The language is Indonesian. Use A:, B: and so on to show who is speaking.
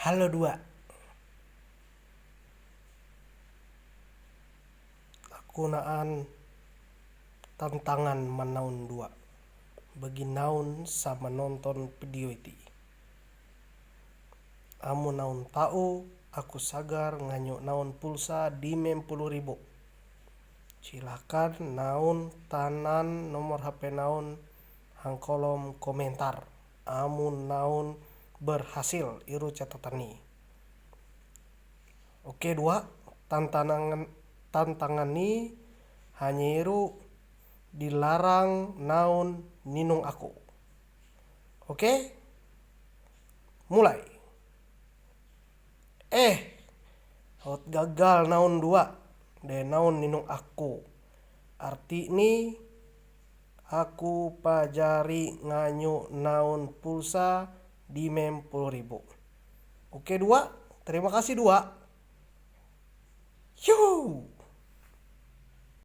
A: Halo dua, aku naan tantangan manaun dua. Bagi naun sama nonton video itu. Amu naun tahu, aku sagar nganyo naun pulsa di 10.000. Silakan naun tanan nomor HP naun hang kolom komentar. Amu naun berhasil iru catatan ni. Oke dua, tantangan ni hanya iru dilarang naun ninung aku. Oke? Mulai. Hot gagal naun dua. De naun ninung aku. Arti ni aku pajari nganyu naun pulsa di 10.000. Oke dua, terima kasih dua. Yuhu.